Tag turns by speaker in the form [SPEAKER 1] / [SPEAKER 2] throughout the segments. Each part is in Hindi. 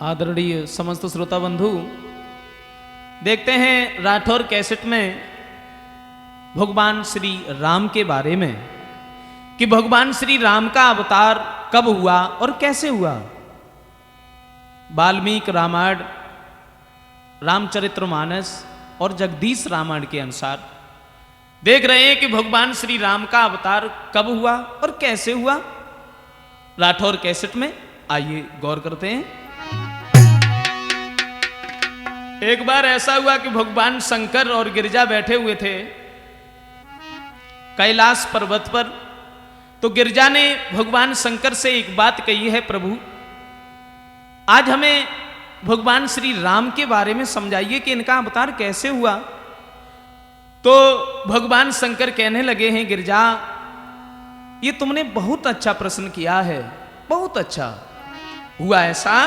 [SPEAKER 1] आदरणीय समस्त श्रोता बंधु, देखते हैं राठौर कैसेट में भगवान श्री राम के बारे में कि भगवान श्री राम का अवतार कब हुआ और कैसे हुआ। वाल्मीकि रामायण, रामचरितमानस और जगदीश रामायण के अनुसार देख रहे हैं कि भगवान श्री राम का अवतार कब हुआ और कैसे हुआ। राठौर कैसेट में आइए गौर करते हैं। एक बार ऐसा हुआ कि भगवान शंकर और गिरिजा बैठे हुए थे कैलाश पर्वत पर। तो गिरिजा ने भगवान शंकर से एक बात कही है, प्रभु आज हमें भगवान श्री राम के बारे में समझाइए कि इनका अवतार कैसे हुआ। तो भगवान शंकर कहने लगे हैं, गिरिजा ये तुमने बहुत अच्छा प्रश्न किया है, बहुत अच्छा हुआ। ऐसा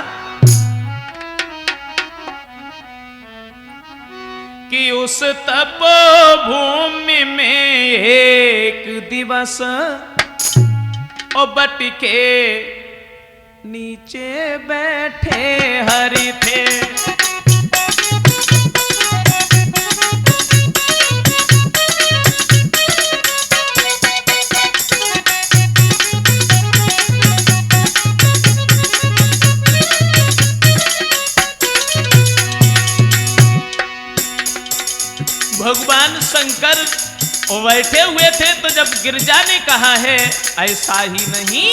[SPEAKER 1] कि उस तपोभूमि में एक दिवस और बट के नीचे बैठे हरि थे। भगवान शंकर बैठे हुए थे, तो जब गिरिजा ने कहा है ऐसा ही नहीं,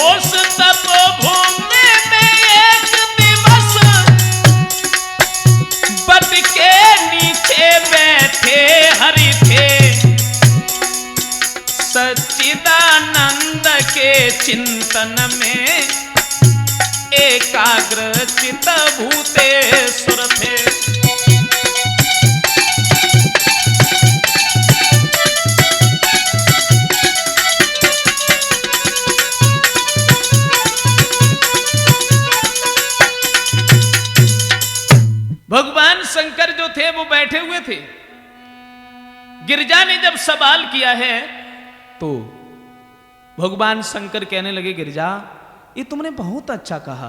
[SPEAKER 1] उस तपोभूमि में एक दिवस बट के नीचे बैठे हरि थे। सच्चिदानंद के चिंतन में एकाग्र चित भूतेश्वर थे। भगवान शंकर जो थे वो बैठे हुए थे। गिरिजा ने जब सवाल किया है तो भगवान शंकर कहने लगे, गिरिजा ये तुमने बहुत अच्छा कहा।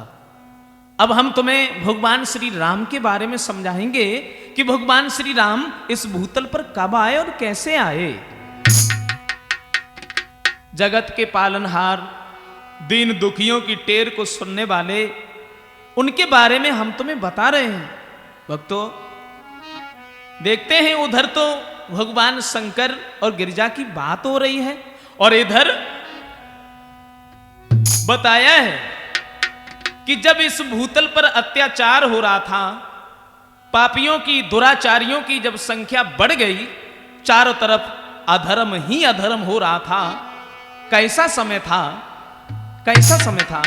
[SPEAKER 1] अब हम तुम्हें भगवान श्री राम के बारे में समझाएंगे कि भगवान श्री राम इस भूतल पर कब आए और कैसे आए। जगत के पालनहार, दीन दुखियों की टेर को सुनने वाले, उनके बारे में हम तुम्हें बता रहे हैं। भक्तों देखते हैं, उधर तो भगवान शंकर और गिरिजा की बात हो रही है और इधर बताया है कि जब इस भूतल पर अत्याचार हो रहा था, पापियों की, दुराचारियों की जब संख्या बढ़ गई, चारों तरफ अधर्म ही अधर्म हो रहा था। कैसा समय था, कैसा समय था?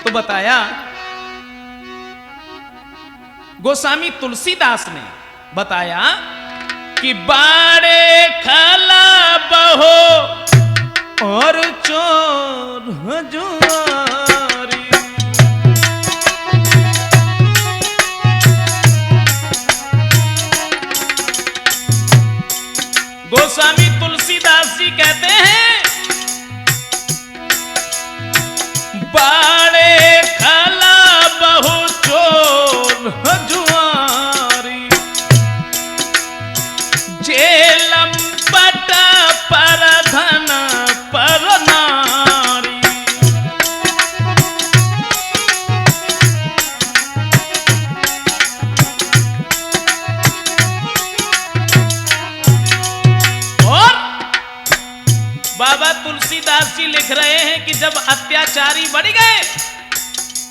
[SPEAKER 1] तो बताया गोस्वामी तुलसीदास ने बताया कि बाड़े खला बहो और चोर जुआरी। गोस्वामी तुलसीदास जी कहते हैं, बाड़े खला बहु चोर जुआरी, जेलम पट पर धन पर नारी। और बाबा तुलसीदास जी लिख रहे हैं कि जब अत्याचारी बढ़ गए,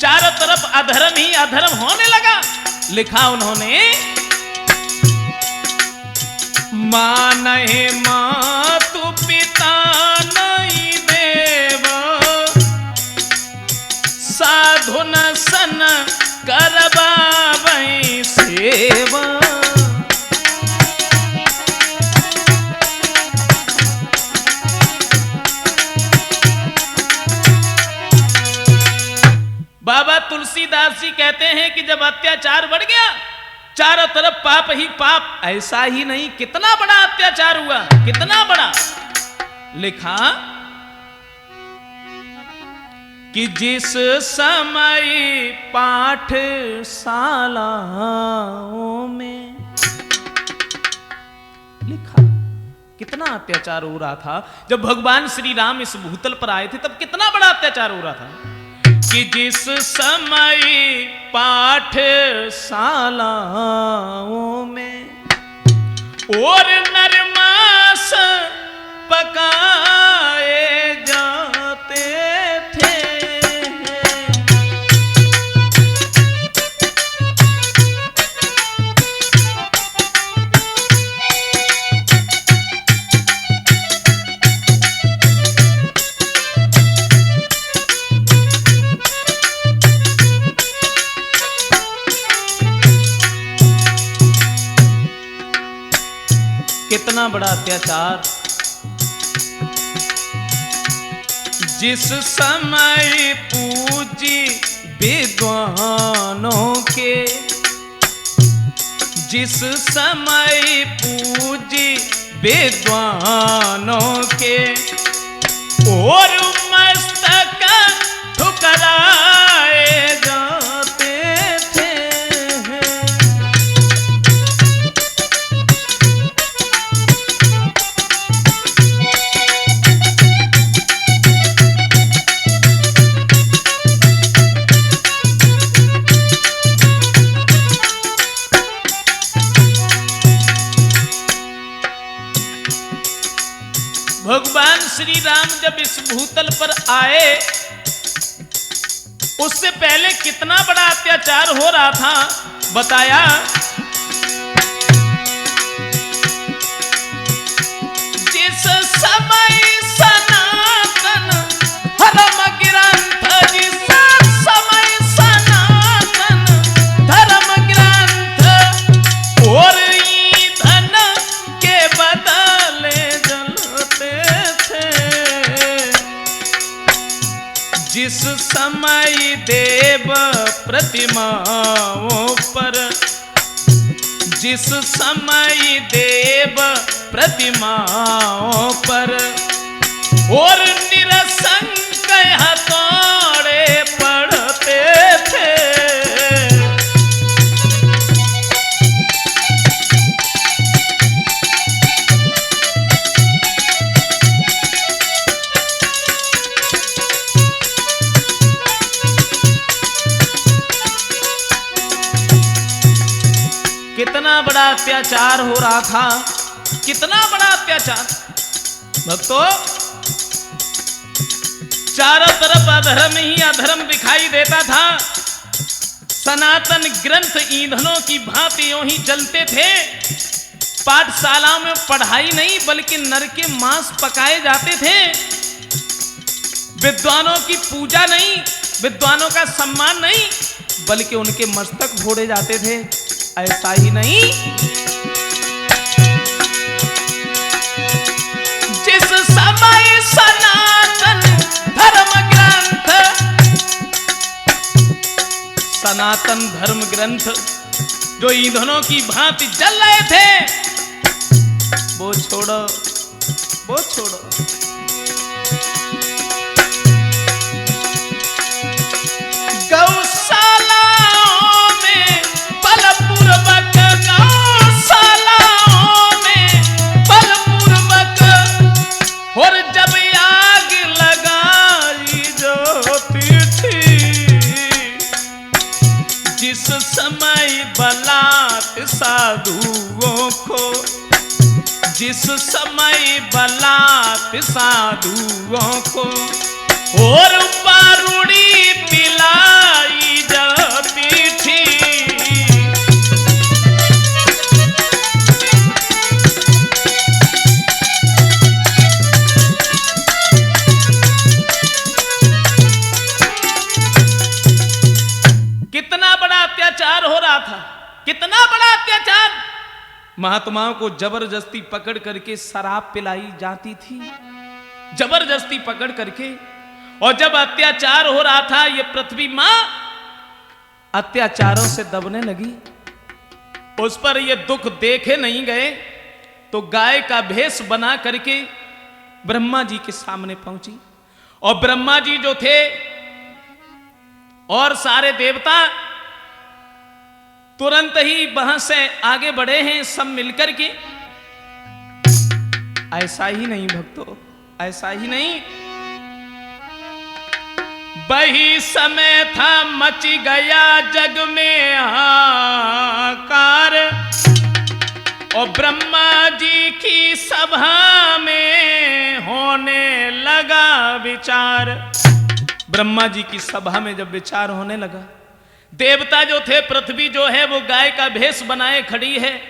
[SPEAKER 1] चारों तरफ अधर्म ही अधर्म होने लगा, लिखा उन्होंने, माँ नहीं मातु पिता नहीं देव, साधु न सन करबावै सेवा। बाबा तुलसीदास जी कहते हैं कि जब अत्याचार बढ़ गया, चारों तरफ पाप ही पाप, ऐसा ही नहीं कितना बड़ा अत्याचार हुआ, कितना बड़ा। लिखा कि जिस समय पाठशालाओं में लिखा, कितना अत्याचार हो रहा था जब भगवान श्री राम इस भूतल पर आए थे, तब कितना बड़ा अत्याचार हो रहा था कि जिस समय पाठशालाओं में और नरमास पकाए जाते थे। कितना बड़ा अत्याचार। जिस समय पूजी विद्वानों के, जिस समय पूजी विद्वानों के और मस्तक ठुकराए जाते थे। भगवान श्री राम जब इस भूतल पर आए, उससे पहले कितना बड़ा अत्याचार हो रहा था बताया। जिस समय सनातन धर्म ग्रंथ, जिस समय सनातन धर्म ग्रंथ और ईंधन के बदले जिस समय देव प्रतिमाओं पर, जिस समय देव प्रतिमाओं पर और निरसंक हथौड़े पड़ते थे। कितना बड़ा अत्याचार हो रहा था, कितना बड़ा अत्याचार भक्तों। चारों तरफ अधर्म ही अधर्म दिखाई देता था। सनातन ग्रंथ ईंधनों की भांति यूं ही जलते थे। पाठशालाओं में पढ़ाई नहीं बल्कि नर के मांस पकाए जाते थे। विद्वानों की पूजा नहीं, विद्वानों का सम्मान नहीं, बल्कि उनके मस्तक फोड़े जाते थे। ऐसा ही नहीं, जिस समय सनातन धर्म ग्रंथ, सनातन धर्म ग्रंथ जो ईंधनों की भांति जल रहे थे, वो छोड़ो, वो छोड़ो। गौशालाओं में बलपूर्वक, गौशालाओं में बलपूर्वक और जब आग लगाई जाती थी, जिस समय बलात् साधुओं को, जिस समय बलात् साधुओं को और बारूदी पिलाई जाती थी। कितना बड़ा अत्याचार हो रहा था, कितना बड़ा अत्याचार। महात्माओं को जबरदस्ती पकड़ करके शराब पिलाई जाती थी, जबरदस्ती पकड़ करके। और जब अत्याचार हो रहा था, ये पृथ्वी मां अत्याचारों से दबने लगी। उस पर ये दुख देखे नहीं गए तो गाय का भेष बना करके ब्रह्मा जी के सामने पहुंची। और ब्रह्मा जी जो थे और सारे देवता तुरंत ही वहां से आगे बढ़े हैं सब मिलकर के। ऐसा ही नहीं भक्तों, ऐसा ही नहीं, वही समय था मच गया जग में हाहाकार, और ब्रह्मा जी की सभा में होने लगा विचार। ब्रह्मा जी की सभा में जब विचार होने लगा, देवता जो थे, पृथ्वी जो है वो गाय का भेष बनाए खड़ी है,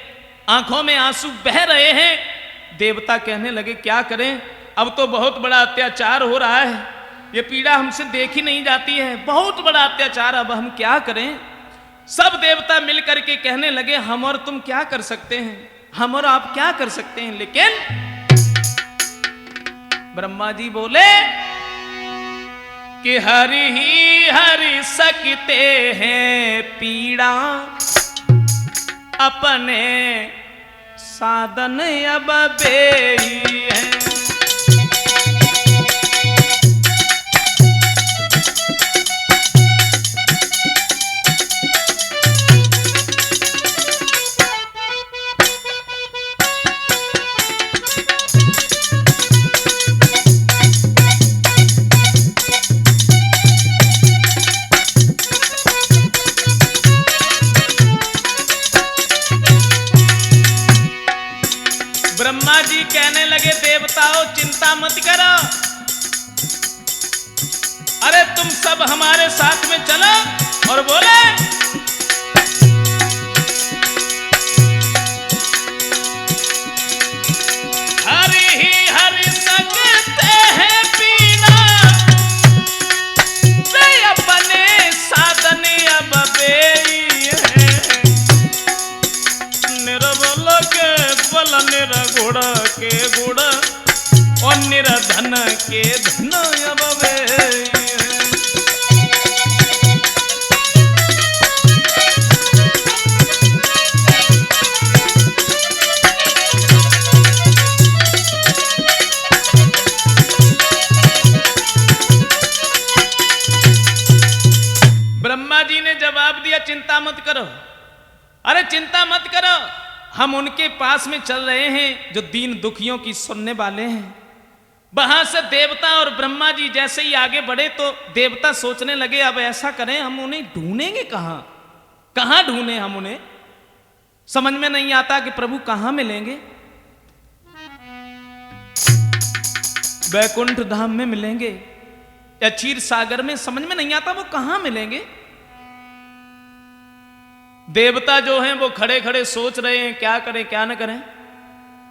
[SPEAKER 1] आंखों में आंसू बह रहे हैं। देवता कहने लगे क्या करें, अब तो बहुत बड़ा अत्याचार हो रहा है, ये पीड़ा हमसे देखी नहीं जाती है, बहुत बड़ा अत्याचार, अब हम क्या करें। सब देवता मिलकर के कहने लगे हम और तुम क्या कर सकते हैं, हम और आप क्या कर सकते हैं। लेकिन ब्रह्मा जी बोले कि हरि ही हरि सकते हैं पीड़ा, अपने साधन अब बेही है। ब्रह्मा जी कहने लगे देवताओं चिंता मत करो, अरे तुम सब हमारे साथ में चलो। और बोले हरि ही हरि सकते हैं पीड़ा, अपने साधन अब बेही है। निर्बल के बल, निरगुण के गुण, और निरधन के धन अब बेही है। ब्रह्मा जी ने जवाब दिया चिंता मत करो, अरे चिंता मत करो, हम उनके पास में चल रहे हैं जो दीन दुखियों की सुनने वाले हैं। वहां से देवता और ब्रह्मा जी जैसे ही आगे बढ़े तो देवता सोचने लगे अब ऐसा करें हम उन्हें ढूंढेंगे कहां, कहां ढूंढें हम उन्हें, समझ में नहीं आता कि प्रभु कहां मिलेंगे। वैकुंठ धाम में मिलेंगे या क्षीर सागर में, समझ में नहीं आता वो कहां मिलेंगे। देवता जो हैं वो खड़े खड़े सोच रहे हैं क्या करें क्या न करें,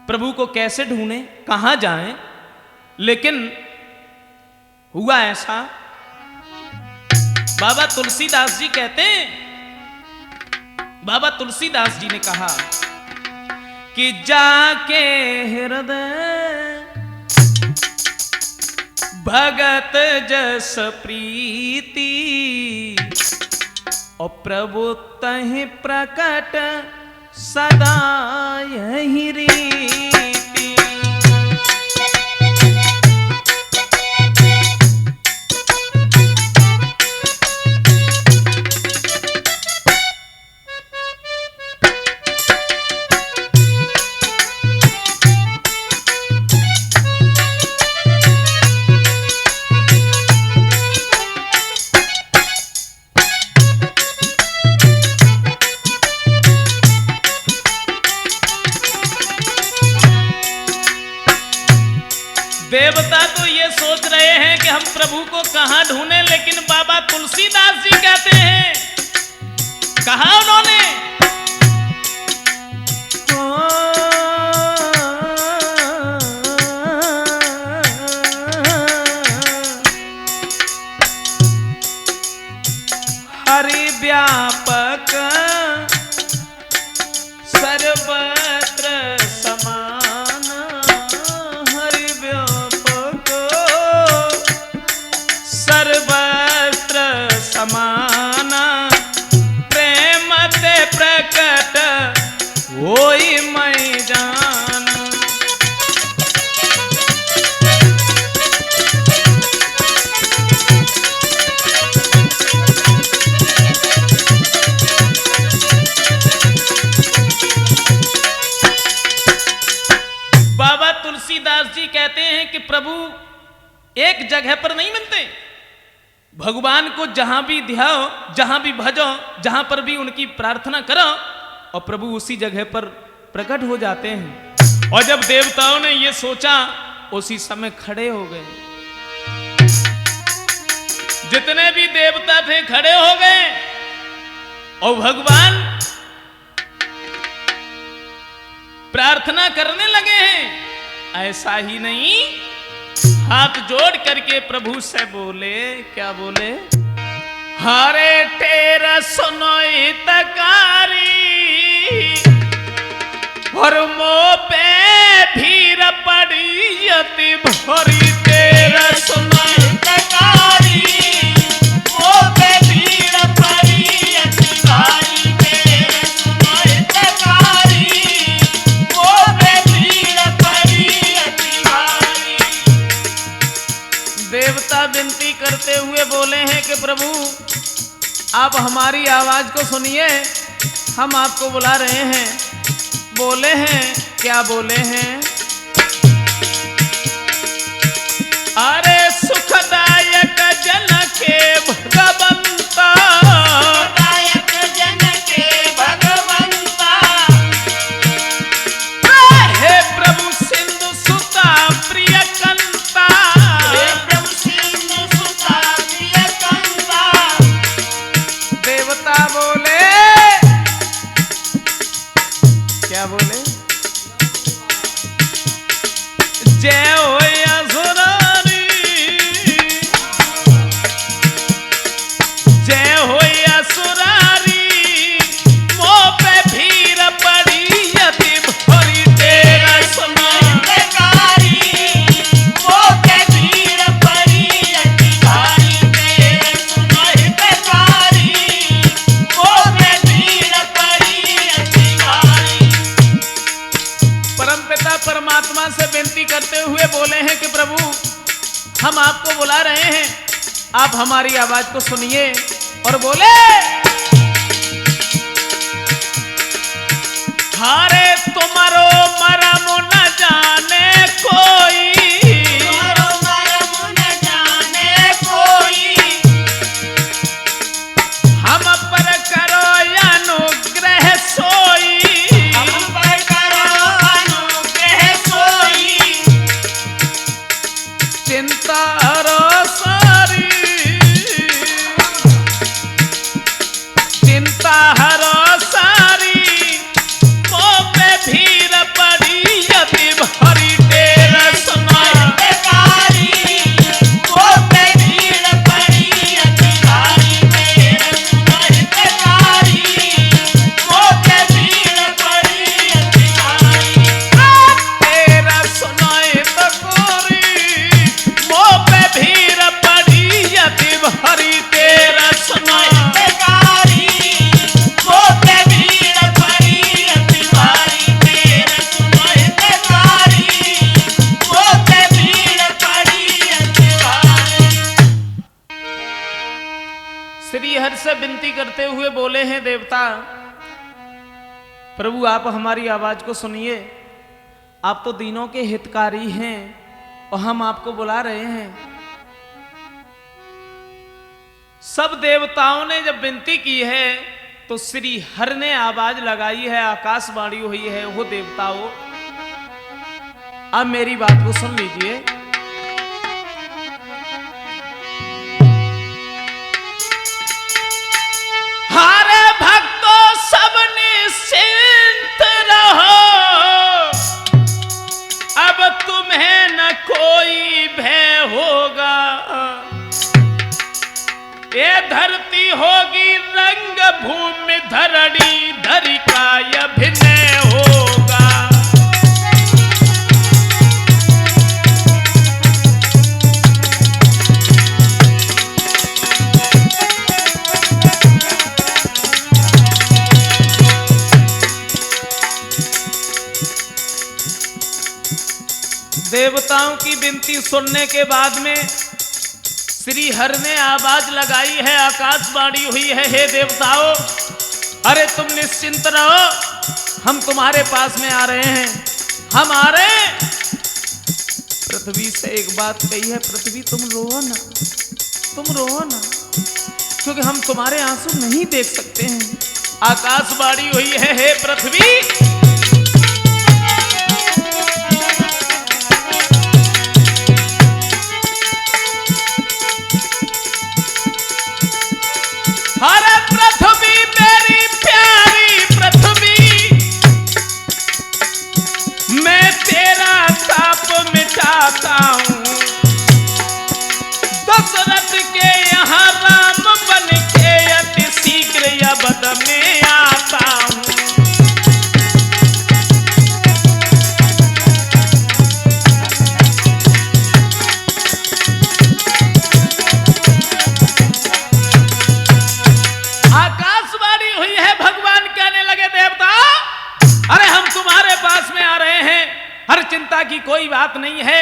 [SPEAKER 1] प्रभु को कैसे ढूंढें, कहां जाएं। लेकिन हुआ ऐसा, बाबा तुलसीदास जी कहते हैं, बाबा तुलसीदास जी ने कहा कि जाके हृदय भगत जस प्रीति, और प्रभु तहि प्रकट सदा यही रीति। देवता तो ये सोच रहे हैं कि हम प्रभु को कहां ढूंढें, लेकिन बाबा तुलसीदास जी कहते हैं, कहा उन्होंने हरि व्यापक सर्वत्र समान, हरि व्यापक सर्वत्र समान, प्रेम ते हैं कि प्रभु एक जगह पर नहीं मिलते, भगवान को जहां भी ध्याओ, जहां भी भजो, जहां पर भी उनकी प्रार्थना करो और प्रभु उसी जगह पर प्रकट हो जाते हैं। और जब देवताओं ने ये सोचा उसी समय खड़े हो गए, जितने भी देवता थे खड़े हो गए और भगवान प्रार्थना करने लगे हैं। ऐसा ही नहीं, हाथ जोड़ करके प्रभु से बोले, क्या बोले? हरे तेरा सुनोई तकारी और मो पे भीर पड़ी यति भरी, तेरा सुनोई तकारी मो पे भीर पड़ी यति भारी, तेरा सुनोई तकारी मो पे भीर पड़ी यति भारी। देवता विनती करते हुए बोले हैं कि प्रभु आप हमारी आवाज को सुनिए, हम आपको बुला रहे हैं। बोले हैं, क्या बोले हैं? अरे सुखदायक जन के भगवंता, सुखदायक जन के भगवंता, हे प्रभु सिंधु सुता प्रिय कंता, हे प्रभु सिंधु सुता प्रिय कंता। देवता बोले, क्या बोले? जय हो असुरारी, जय हो असुरारी, मो पे भीर पड़ी यति भरी, तेरा सुनोई मो पे भीर पड़ी यति भारी, तेरा सुनोई मो पे भीर पड़ी यति भारी। परमपिता परमात्मा से विनती करते हुए बोले हैं कि प्रभु हम आपको बुला रहे हैं, आप हमारी आवाज को सुनिए। और बोले, हारे तुम्हारो मरम न जाने कोई, तुम्हारो मरम न जाने कोई, हम पर करो अनुग्रह सोई, हम पर करो अनुग्रह सोई, चिंता रो सारी, चिंता हरो सारी, मो पे भीर पड़ी यति भरी, तेरा सुनोई तकारी मो पे भीर पड़ी यति भारी, तेरा सुनोई तकारी मो पे भीर पड़ी यति भारी, तेरा सुनोई तकारी मो पे भीर पड़ी यति भरी, तेरा सुनोई तकारी मो पे भीर पड़ी यति भारी, तेरा सुनोई तकारी मो पे भीर पड़ी यति भारी। श्री हरि से विनती करते हुए बोले हैं देवता, प्रभु आप हमारी आवाज को सुनिए, आप तो दीनों के हितकारी हैं और हम आपको बुला रहे हैं। सब देवताओं ने जब विनती की है तो श्री हरि ने आवाज लगाई है, आकाशवाणी हुई है, वो देवताओं अब मेरी बात को सुन लीजिए। हारे भक्तों सब निश्चिंत रहो, अब तुम्हें न कोई भय होगा, ये धरती होगी रंग भूमि धरणी, धरी का अभिनय होगा। देवताओं की विनती सुनने के बाद में श्री हरि ने आवाज लगाई है, आकाशवाणी हुई है, हे देवताओं अरे तुम निश्चिंत रहो, हम तुम्हारे पास में आ रहे हैं, हम आ रहे हैं। पृथ्वी से एक बात कही है, पृथ्वी तुम रोओ ना, तुम रोओ ना, क्योंकि हम तुम्हारे आंसू नहीं देख सकते हैं। आकाशवाणी हुई है, हे पृथ्वी, अरे पृथ्वी मेरी प्यारी पृथ्वी, मैं तेरा ताप मिटाता हूँ। दशरथ के यहाँ राम बन के अति शीघ्र अवध में आता हूँ। आकाशवाणी हुई है, भगवान कहने लगे देवता, अरे हम तुम्हारे पास में आ रहे हैं, हर चिंता की कोई बात नहीं है।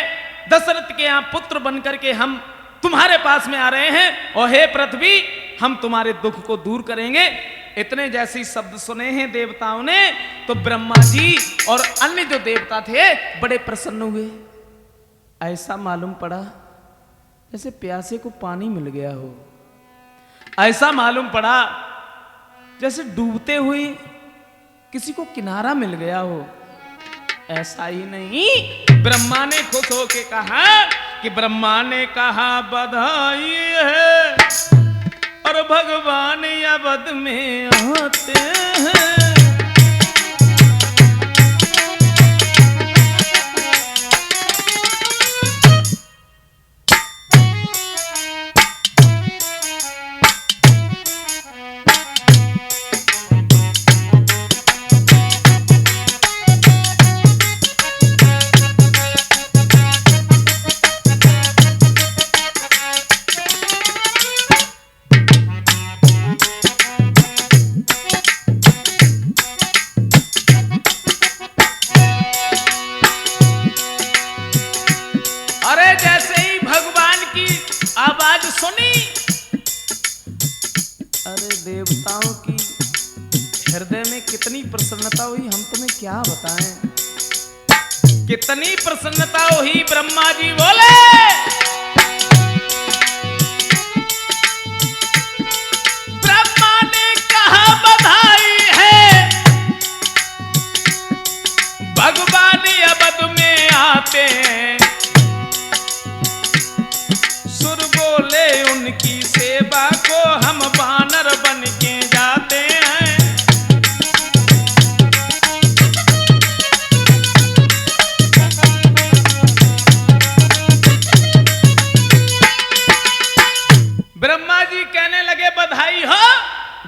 [SPEAKER 1] दशरथ के यहाँ पुत्र बनकर के हम तुम्हारे पास में आ रहे हैं, और हे पृथ्वी, हम तुम्हारे दुख को दूर करेंगे। इतने जैसे शब्द सुने हैं देवताओं ने, तो ब्रह्मा जी और अन्य जो देवता थे बड़े प्रसन्न हुए। ऐसा मालूम पड़ा जैसे प्यासे को पानी मिल गया हो, ऐसा मालूम पड़ा जैसे डूबते हुए किसी को किनारा मिल गया हो। ऐसा ही नहीं, ब्रह्मा ने खुश होके कहा कि ब्रह्मा ने कहा बधाई है, और भगवान अवध में आते हैं। देवताओं की हृदय में कितनी प्रसन्नता हुई, हम तुम्हें क्या बताएं। कितनी प्रसन्नता हुई, ब्रह्मा जी बोले, ब्रह्मा ने कहा बधाई है, भगवान अवध में आते हैं। सुर बोले उनकी सेवा को हम बानर बन के जाते हैं। ब्रह्मा जी कहने लगे बधाई हो,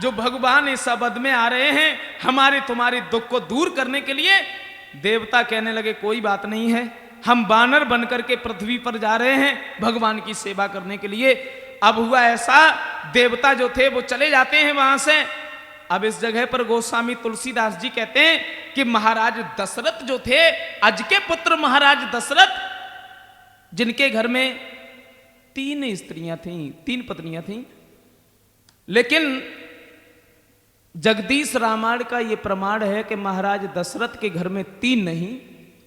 [SPEAKER 1] जो भगवान इस अवध में आ रहे हैं हमारे तुम्हारे दुख को दूर करने के लिए। देवता कहने लगे कोई बात नहीं है, हम बानर बनकर के पृथ्वी पर जा रहे हैं भगवान की सेवा करने के लिए। अब हुआ ऐसा, देवता जो थे वो चले जाते हैं वहां से। अब इस जगह पर गोस्वामी तुलसीदास जी कहते हैं कि महाराज दशरथ जो थे, अज के पुत्र महाराज दशरथ, जिनके घर में 3 स्त्रियां थीं, 3 पत्नियां थीं, लेकिन जगदीश रामायण का यह प्रमाण है कि महाराज दशरथ के घर में 3 नहीं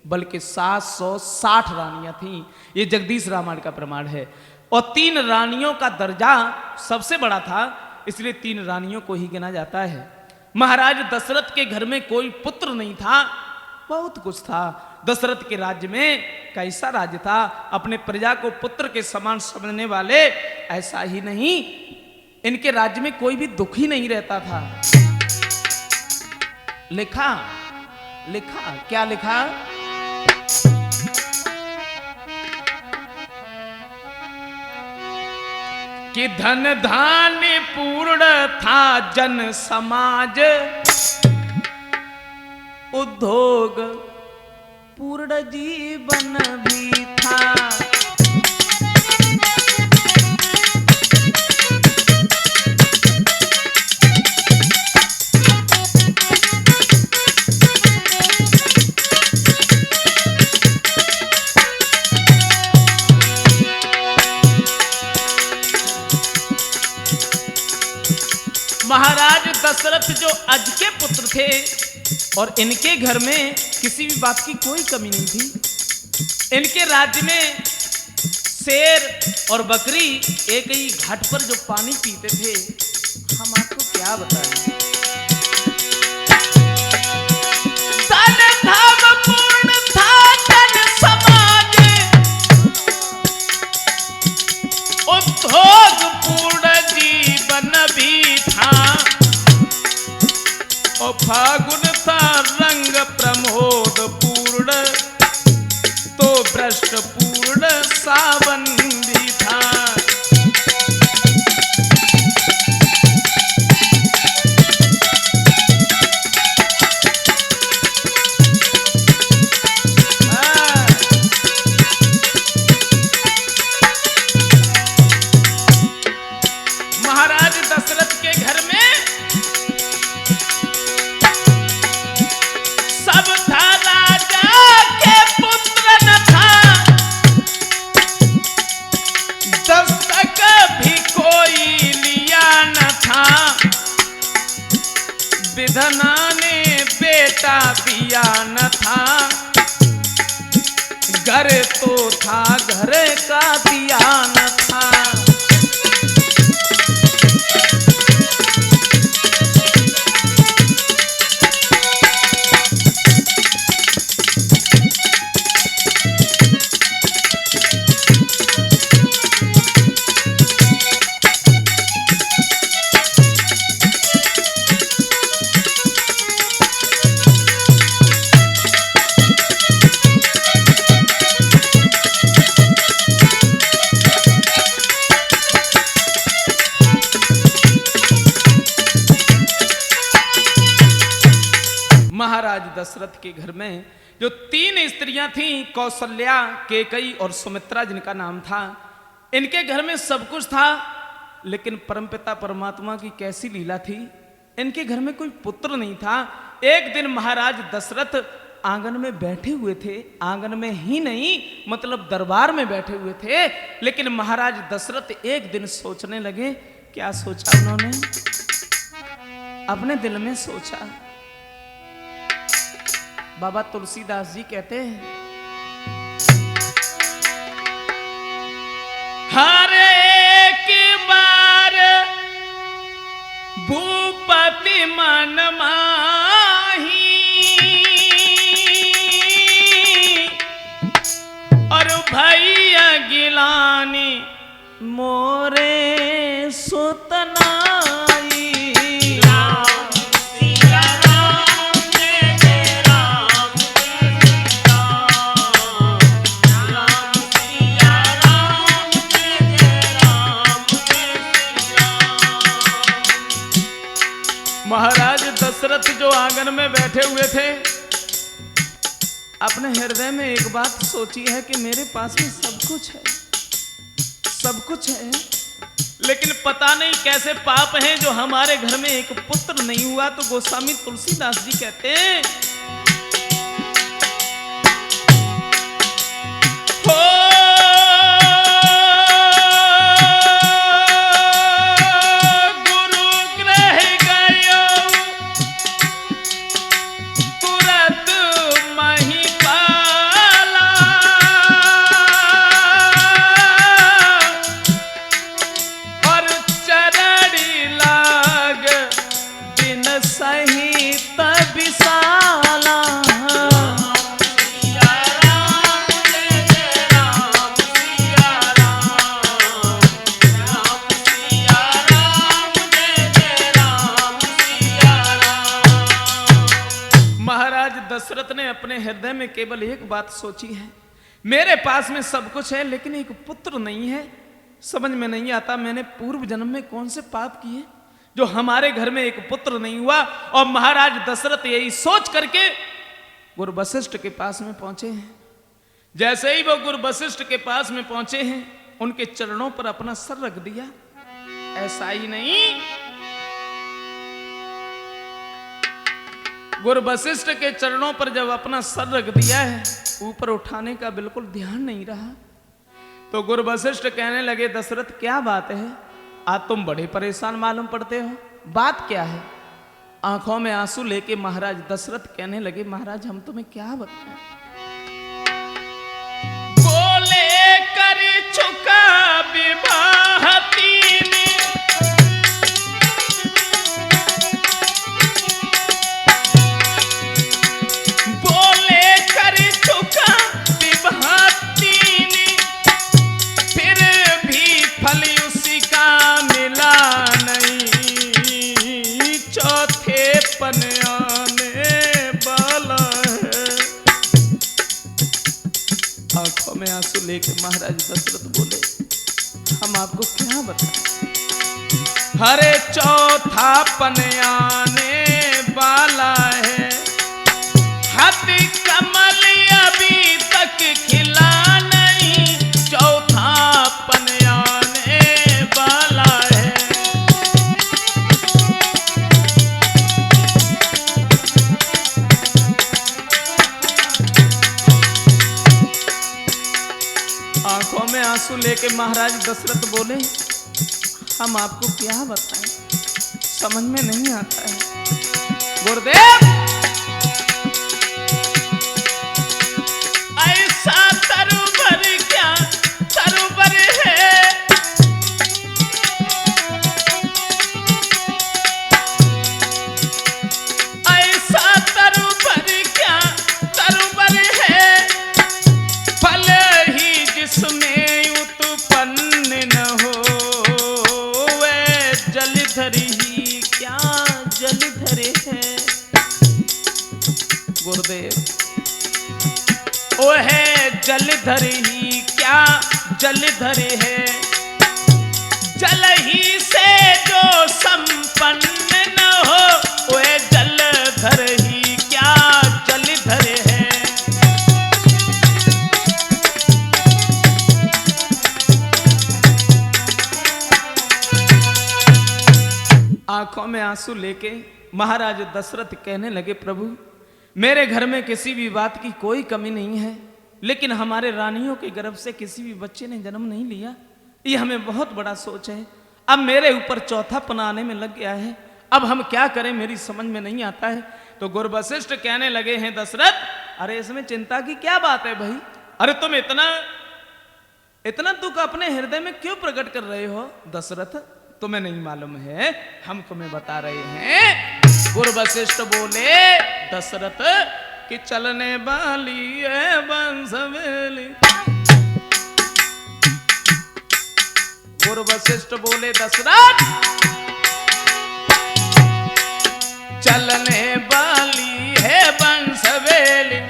[SPEAKER 1] बल्कि 760 रानियां थीं। ये जगदीश रामायण का प्रमाण है। और 3 रानियों का दर्जा सबसे बड़ा था, इसलिए 3 रानियों को ही गिना जाता है। महाराज दशरथ के घर में कोई पुत्र नहीं था, बहुत कुछ था। दशरथ के राज्य में कैसा राज्य था, अपने प्रजा को पुत्र के समान समझने वाले। ऐसा ही नहीं, इनके राज्य में कोई भी दुख ही नहीं रहता था। लिखा क्या लिखा, कि धन धान्य पूर्ण था जन समाज, उद्योग पूर्ण जीवन भी था। महाराज दशरथ जो अज के पुत्र थे और इनके घर में किसी भी बात की कोई कमी नहीं थी। इनके राज्य में शेर और बकरी एक ही घाट पर जो पानी पीते थे, हम आपको क्या बताएं। धन धाम पूर्ण था जन समाज, उद्योग पूर्ण जीवन भी था, और फागुन था रंग प्रमोद पूर्ण, तो भ्रष्ट पूर्ण सावन भी था। महाराज दशरथ के घर में सब था, राजा के पुत्र न था, दस्तक भी कोई लिया न था, विधना ने बेटा दिया न था, घर तो था घर का दिया न था। महाराज दशरथ के घर में जो 3 स्त्रियां थीं, कौशल्या, केकई और सुमित्रा जिनका नाम था, इनके घर में सब कुछ था, लेकिन परमपिता परमात्मा की कैसी लीला थी, इनके घर में कोई पुत्र नहीं था। एक दिन महाराज दशरथ आंगन में बैठे हुए थे, आंगन में ही नहीं मतलब दरबार में बैठे हुए थे, लेकिन महाराज दशरथ एक दिन सोचने लगे। क्या सोचा उन्होंने? अपने दिल में सोचा। बाबा तुलसीदास जी कहते हैं, हर एक बार भूपति मन माही, और भैया गिलानी मोरे सुतना। महाराज दशरथ जो आंगन में बैठे हुए थे, अपने हृदय में एक बात सोची है कि मेरे पास में सब कुछ है, सब कुछ है, लेकिन पता नहीं कैसे पाप हैं जो हमारे घर में एक पुत्र नहीं हुआ। तो गोस्वामी तुलसीदास जी कहते हैं, दशरथ ने अपने हृदय में केवल एक बात सोची है, मेरे पास में सब कुछ है लेकिन एक पुत्र नहीं है। समझ में नहीं आता मैंने पूर्व जन्म में कौन से पाप किए जो हमारे घर में एक पुत्र नहीं हुआ। और महाराज दशरथ यही सोच करके गुरु वशिष्ठ के पास में पहुंचे हैं। जैसे ही वो गुरु वशिष्ठ के पास में पहुंचे हैं, उनके चरणों पर अपना सर रख दिया। ऐसा ही नहीं, गुरु वशिष्ठ के चरणों पर जब अपना सर रख दिया है, ऊपर उठाने का बिल्कुल ध्यान नहीं रहा। तो गुरु वशिष्ठ कहने लगे, दशरथ क्या बात है, आज तुम बड़े परेशान मालूम पड़ते हो, बात क्या है? आंखों में आंसू लेके महाराज दशरथ कहने लगे, महाराज हम तुम्हें क्या बताएं। महाराज दशरथ बोले हम आपको क्या बताएं। हरे चौथा पन आने वाला है, हाथी कमल अभी तक खिला नहीं, चौथा पन आने वाला है। आंखों में आंसू लेके महाराज दशरथ बोले हम आपको क्या बताएं, समझ में नहीं आता है। गुरुदेव ऐसा तरुबर क्या तरुबर है, ऐसा तरुबर क्या तरुबर है, भले ही जिसमें उत्पन्न न हो, वे जलधर ही क्या जलधर है। गुरुदेव ओ है जलधर ही क्या जलधर है, जल ही से जो संपन्न न हो, वह जलधर ही क्या जलधर है। आंखों में आंसू लेके महाराज दशरथ कहने लगे प्रभु मेरे घर में किसी भी बात की कोई कमी नहीं है, लेकिन हमारे रानियों के गर्भ से किसी भी बच्चे ने जन्म नहीं लिया, ये हमें बहुत बड़ा सोच है। अब मेरे ऊपर चौथा पन आने में लग गया है, अब हम क्या करें मेरी समझ में नहीं आता है। तो गुरु वशिष्ठ कहने लगे हैं दशरथ अरे इसमें चिंता की क्या बात है भाई, अरे तुम इतना दुख अपने हृदय में क्यों प्रकट कर रहे हो दशरथ, तुम्हें नहीं मालूम है, हम तुम्हें बता रहे हैं। गुरु वशिष्ठ बोले दशरथ कि चलने वाली है बंसवेली। गुरु वशिष्ठ बोले दशरथ चलने वाली है बंसवेली,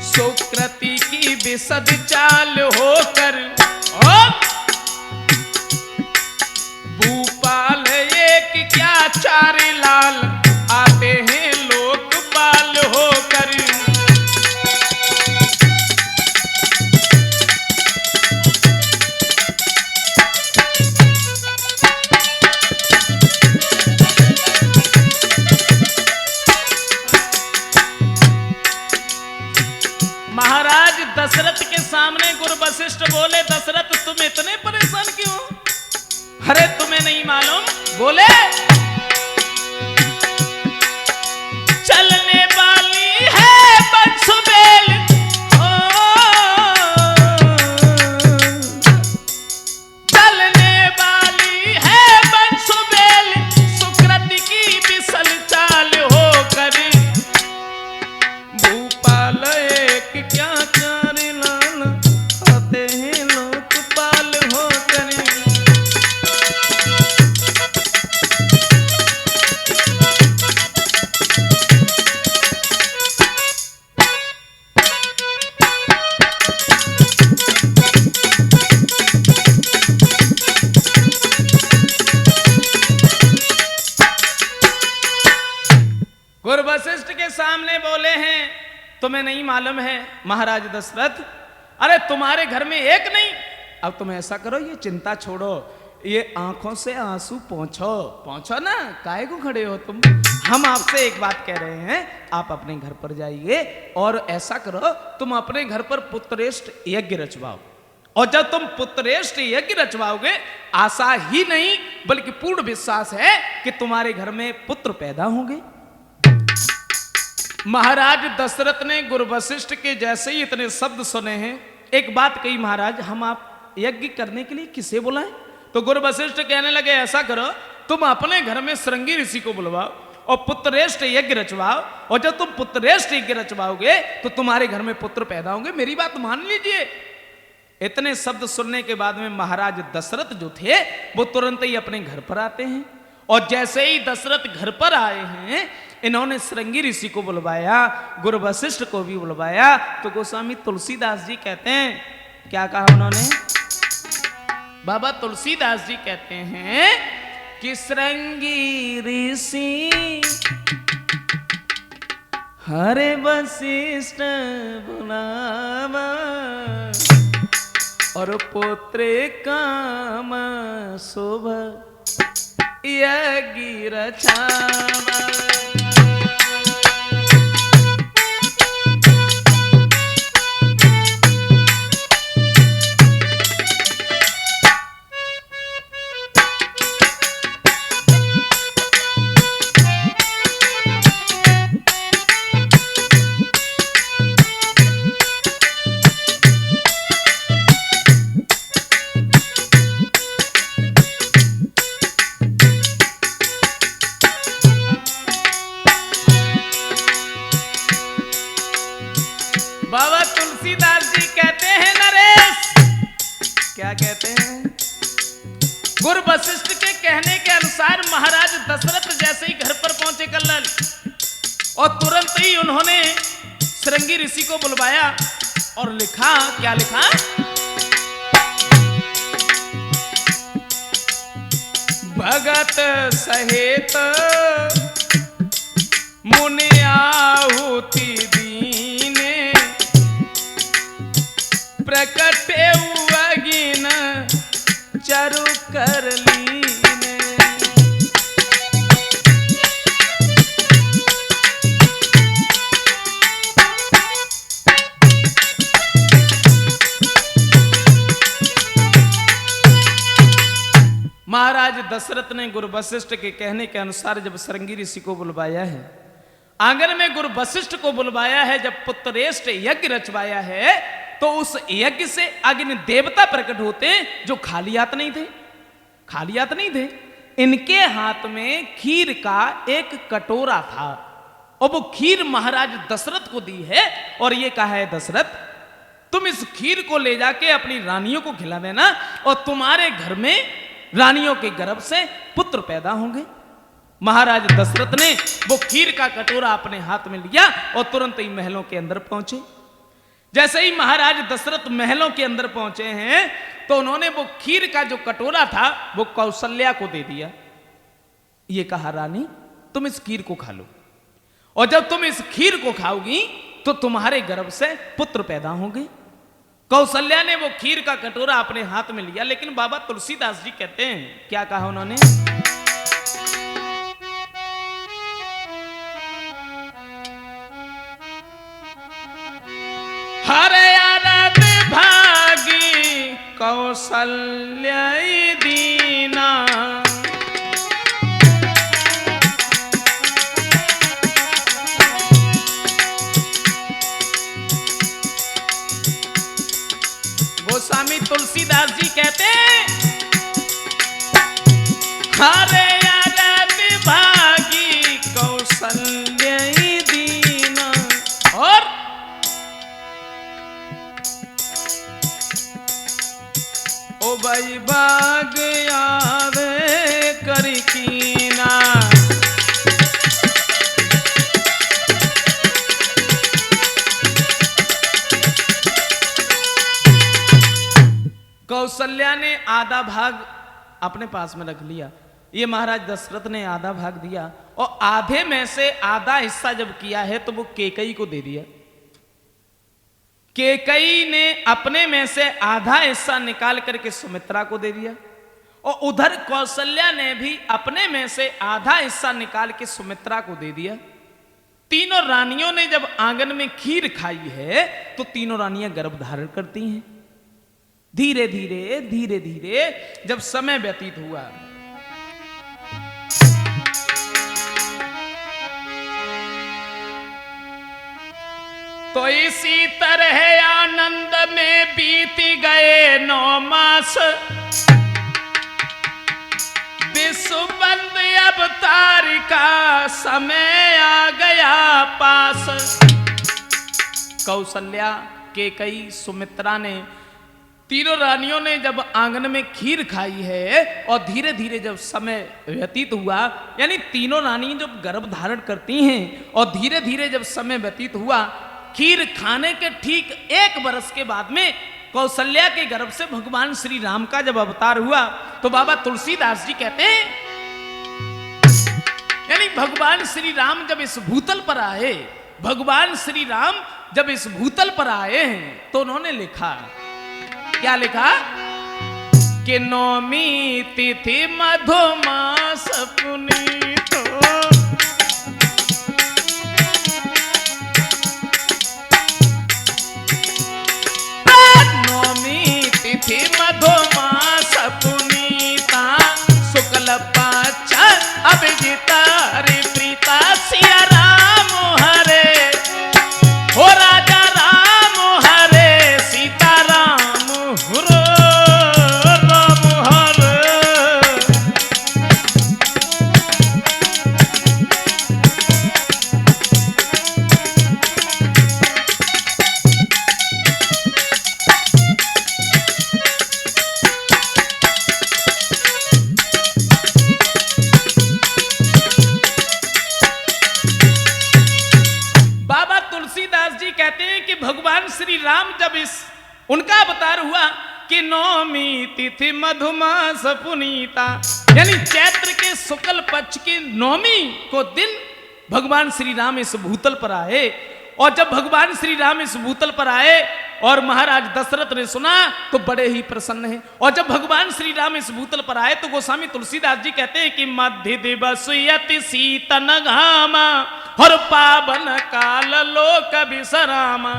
[SPEAKER 1] सुकृति की विशद चाल होकर भूपाल एक क्या चार लाल आते हैं लोकपाल होकर। महाराज दशरथ के सामने गुरु वशिष्ठ बोले दशरथ तुम इतने परेशान क्यों, अरे तुम्हें नहीं मालूम, बोले चलने वाली है बंसुबेल, चलने वाली है बंसुबेल, सुकृति की विसल चाल होकर भूपाल एक क्या चार लाल आते हैं लोकपाल होकर। गुरु वशिष्ठ के सामने बोले हैं तुम्हें नहीं मालूम है महाराज दशरथ, अरे तुम्हारे घर में एक नहीं, अब तुम ऐसा करो ये चिंता छोड़ो, ये आंखों से आंसू पहुंचो ना, काहे को खड़े हो तुम। हम आपसे एक बात कह रहे हैं आप अपने घर पर जाइए और ऐसा करो तुम अपने घर पर पुत्रेष्ट यज्ञ रचवाओ, और जब तुम पुत्रेष्ट यज्ञ रचवाओगे आशा ही नहीं बल्कि पूर्ण विश्वास है कि तुम्हारे घर में पुत्र पैदा होंगे। महाराज दशरथ ने गुरु वशिष्ठ के जैसे ही इतने शब्द सुने हैं, एक बात कही महाराज हम आप यज्ञ करने के लिए किसे बुलाएं। तो गुरु वशिष्ठ कहने लगे ऐसा करो तुम अपने घर में श्रृंगी ऋषि को बुलवाओ और पुत्रेष्ट यज्ञ रचवाओ, और जब तुम पुत्रेष्ट यज्ञ रचवाओगे तो तुम्हारे घर में पुत्र पैदा होंगे, मेरी बात मान लीजिए। इतने शब्द सुनने के बाद में महाराज दशरथ जो थे वो तुरंत ही अपने घर पर आते हैं, और जैसे ही दशरथ घर पर आए हैं इन्होंने श्रृंगी ऋषि को बुलवाया, गुरु वशिष्ठ को भी बुलवाया। तो गोस्वामी तुलसीदास जी कहते हैं क्या कहा उन्होंने? बाबा तुलसीदास जी कहते हैं कि श्रृंगी ऋषि हरे वशिष्ठ बुलावा और पुत्र काम शोभा यज्ञ रचावा। बाबा तुलसीदास जी कहते हैं नरेश, क्या कहते हैं? गुरु वशिष्ठ के कहने के अनुसार महाराज दशरथ जैसे ही घर पर पहुंचे कल्लल, और तुरंत ही उन्होंने श्रृंगी ऋषि को बुलवाया और लिखा, क्या लिखा? भगत सहित मुनि आहुति दीने प्रकटे अगिन चरु कर लीने। महाराज दशरथ ने गुरु वशिष्ठ के कहने के अनुसार जब श्रृंगी ऋषि को बुलवाया है, आंगन में गुरु वशिष्ठ को बुलवाया है, जब पुत्रेष्ठ यज्ञ रचवाया है, तो उस यज्ञ से अग्नि देवता प्रकट होते जो खालियात नहीं थे, खालियात नहीं थे। इनके हाथ में खीर का एक कटोरा था और वो खीर महाराज दशरथ को दी है और ये कहा है, दशरथ तुम इस खीर को ले जाके अपनी रानियों को खिला देना और तुम्हारे घर में रानियों के गर्भ से पुत्र पैदा होंगे। महाराज दशरथ ने वो खीर का कटोरा अपने हाथ में लिया और तुरंत ही महलों के अंदर पहुंचे। जैसे ही महाराज दशरथ महलों के अंदर पहुंचे हैं तो उन्होंने वो खीर का जो कटोरा था वो कौशल्या को दे दिया। ये कहा, रानी तुम इस खीर को खा लो और जब तुम इस खीर को खाओगी तो तुम्हारे गर्भ से पुत्र पैदा होंगे। कौशल्या ने वो खीर का कटोरा अपने हाथ में लिया, लेकिन बाबा तुलसीदास जी कहते हैं, क्या कहा उन्होंने? हरे आनंद भागी कौशल्या दीना गोस्वामी तुलसीदास जी कहते हैं, हरे आनंद भागी कौशल्या दीना। और ओ भाई भाग आवे करी कीना। कौशल्या ने आधा भाग अपने पास में रख लिया, ये महाराज दशरथ ने आधा भाग दिया और आधे में से आधा हिस्सा जब किया है तो वो केकई को दे दिया। केकई ने अपने में से आधा हिस्सा निकाल करके सुमित्रा को दे दिया और उधर कौशल्या ने भी अपने में से आधा हिस्सा निकाल के सुमित्रा को दे दिया। तीनों रानियों ने जब आंगन में खीर खाई है तो तीनों रानियां गर्भ धारण करती हैं। धीरे धीरे धीरे धीरे जब समय व्यतीत हुआ तो इसी तरह आनंद में बीत गए 9 मास। विश्व बंद अवतार का समय आ गया पास। कौशल्या, केकई, सुमित्रा ने, तीनों रानियों ने जब आंगन में खीर खाई है और धीरे धीरे जब समय व्यतीत हुआ, यानी तीनों रानी जब गर्भ धारण करती हैं और धीरे धीरे जब समय व्यतीत हुआ, खीर खाने के ठीक 1 वर्ष के बाद में कौशल्या के गर्भ से भगवान श्री राम का जब अवतार हुआ तो बाबा तुलसीदास जी कहते हैं, यानी भगवान श्री राम जब इस भूतल पर आए, भगवान श्री राम जब इस भूतल पर आए हैं तो उन्होंने लिखा, क्या लिखा कि नौमी तिथि मधुमास पुनीत, तिथि मधुमास पुनीता शुक्ल पक्ष अभिजिता रे प्रीता सिया राम हरे, हो राजा राम हरे सीता राम हुरो राम हरे। भगवान श्री राम जब इस उनका अवतार हुआ कि नौमी तिथि मधुमास पुनीता, यानी चैत्र के शुक्ल पक्ष की नौमी को दिन भगवान श्री राम इस भूतल पर आए। और जब भगवान श्री राम इस भूतल पर आए और महाराज दशरथ ने सुना तो बड़े ही प्रसन्न हैं। और जब भगवान श्री राम इस भूतल पर आए तो गोस्वामी तुलसीदास जी कहते हैं कि मध्य दिवस यति शीतन घामा और पावन काल लोक विश्रामा,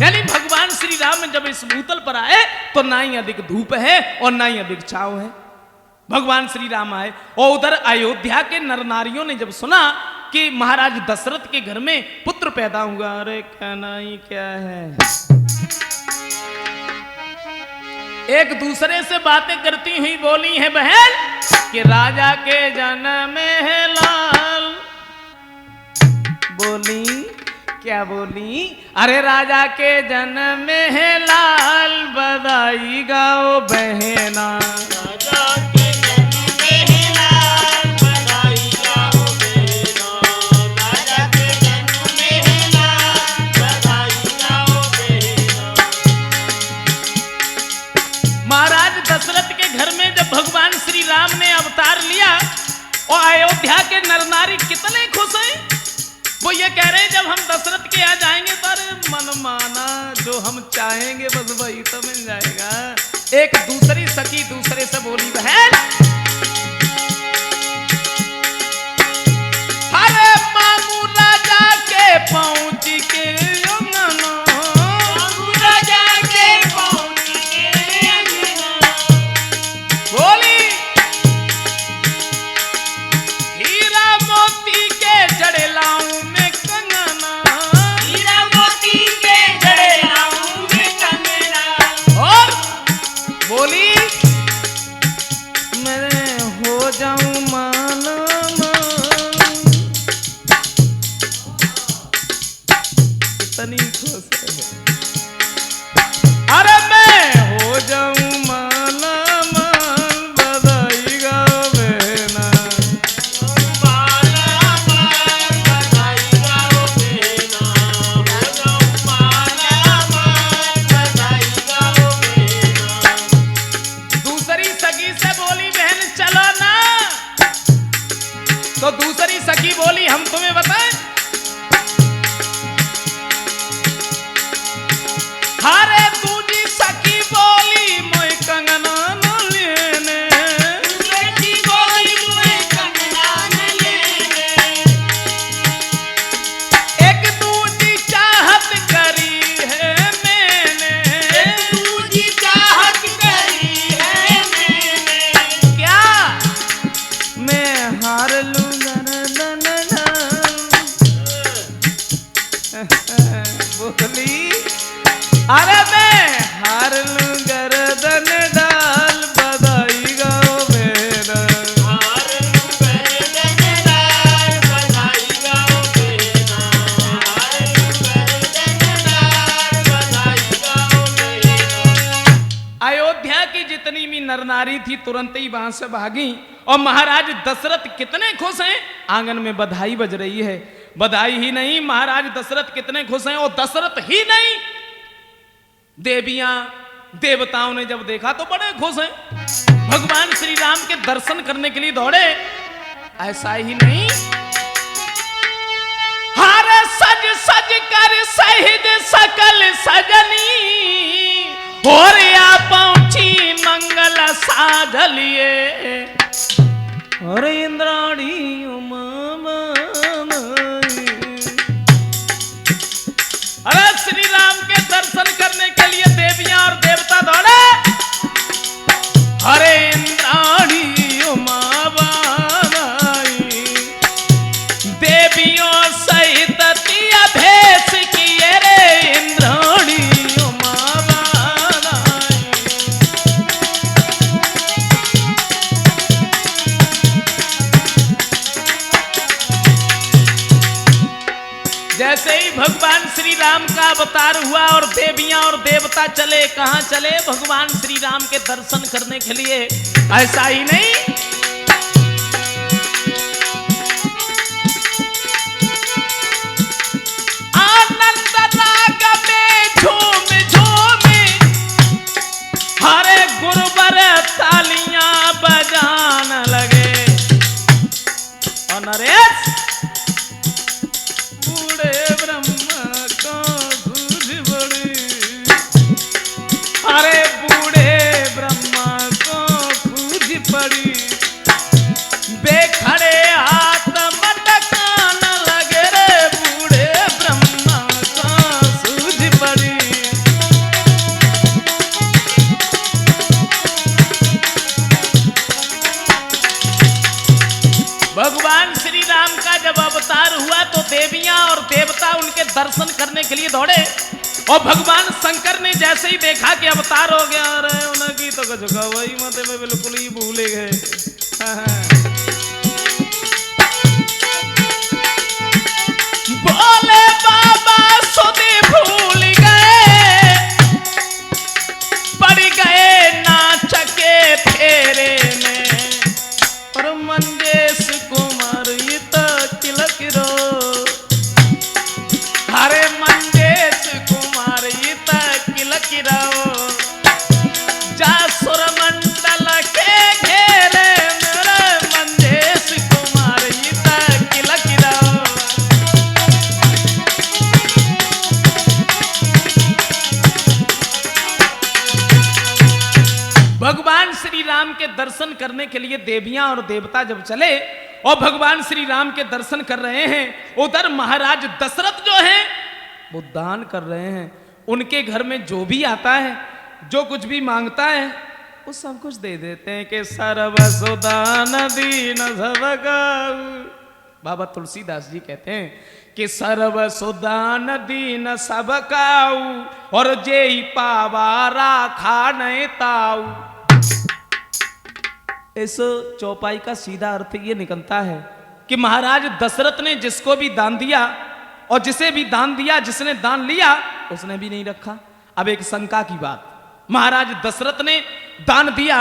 [SPEAKER 1] यानी भगवान श्री राम जब इस भूतल पर आए तो ना ही अधिक धूप है और ना ही अधिक छाव है। भगवान श्री राम आए और उधर अयोध्या के नर नारियों ने जब सुना कि महाराज दशरथ के घर में पुत्र पैदा हुआ, अरे कहना ही क्या है, एक दूसरे से बातें करती हुई बोली है बहन कि राजा के जन्म है लाल, बोली क्या बोली, अरे राजा के जन्म है लाल बधाई गाओ बहना, राजा के जन्म है लाल बधाई गाओ बहना, राजा के जन्म है लाल बधाई गाओ बहना। महाराज दशरथ के घर में जब भगवान श्री राम ने अवतार लिया और अयोध्या के नर नारी कितने खुश हैं। वो ये कह रहे हैं जब हम दशरथ के यहाँ जाएंगे पर मन माना जो हम चाहेंगे बस वही तो मिल जाएगा। एक दूसरी सखी दूसरे से बोली बहन, अरे मामू राजा के पहुंच के बोली हीरा मोती के जड़े लाऊं बोली मैं हो जाऊं माना इतनी खुश है, अरे मैं हो जाऊं माना मान बधाई गाओ बहना, माला मान बधाई गाओ बहना, हो जाऊं माला मान बधाई गाओ बहना। दूसरी सखी से बोली बहन चलो ना, तो दूसरी सखी बोली हम तुम्हें बताएं, हारे दूजी सखी बोली मोय कंगना न लेने, दूसरी बोली मोय कंगना न लेने, एक दूजी चाहत करी है मैंने, एक दूजी चाहत करी है मैंने, क्या मैं हार लूं बोली, अरे मैं हार लूं गर्दन डाल बधाई गाओ मेरा, हार लूं गर्दन डाल बधाई गाओ मेरा, हार लूं गर्दन डाल बधाई गाओ मेरा। अयोध्या की जितनी भी नर नारी थी तुरंत ही वहां से भागी और महाराज दशरथ कितने खुश हैं, आंगन में बधाई बज रही है। बधाई ही नहीं, महाराज दशरथ कितने खुश हैं और दशरथ ही नहीं, देवियां देवताओं ने जब देखा तो बड़े खुश हैं, भगवान श्री राम के दर्शन करने के लिए दौड़े। ऐसा ही नहीं, हर सज सज कर सहित सकल सजनी और या पहुंची मंगल साधलिए और इंद्राणी उमा। अरे श्री राम के दर्शन करने के लिए देवियां और देवता दौड़े। हरे इंद्राणी उमा देवियों सहित अभेस किए रे इंद्राणी उमा। जैसे ही भगवान श्री राम का अवतार हुआ और देवियां और देवता चले, कहां चले? भगवान श्री राम के दर्शन करने के लिए। ऐसा ही नहीं, आनंद राग में झूम झूम हरे गुरुवर तालियां बजान लगे। और नरेश अरे बूढ़े ब्रह्मा को सूझ पड़ी, बेखड़े हाथ मटकान लगे रे बूढ़े ब्रह्मा को सूझ पड़ी। भगवान श्री राम का जब अवतार हुआ तो देवियां और देवता उनके दर्शन करने के लिए दौड़े। और भगवान शंकर ने जैसे ही देखा कि अवतार हो गया, अरे उनकी तो कुछ वही मत में बिल्कुल ही भूले गए। बोले बाबा सुधे भूल गए, पड़ गए नाच के फेरे में और मंजेश कुमार ये तो तिलक रो। हरे मंजेश कुमार ये तो तिलक रो, जा सुर मंडल के घेरे मेरे मंजेश कुमार ये तो तिलक रो। भगवान श्री राम के दर्शन करने के लिए देवियां और देवता जब चले और भगवान श्री राम के दर्शन कर रहे हैं, उधर महाराज दशरथ जो हैं वो दान कर रहे हैं। उनके घर में जो भी आता है, जो कुछ भी मांगता है, वो सब कुछ दे देते हैं कि सर्व सुदान दीन सबकाऊ। बाबा तुलसीदास जी कहते हैं कि सर्व सुदान दीन सबकाऊ और जेई पावा राखा नहीं ताऊ। इस चौपाई का सीधा अर्थ ये निकलता है कि महाराज दशरथ ने जिसको भी दान दिया और जिसे भी दान दिया, जिसने दान लिया उसने भी नहीं रखा। अब एक शंका की बात, महाराज दशरथ ने दान दिया,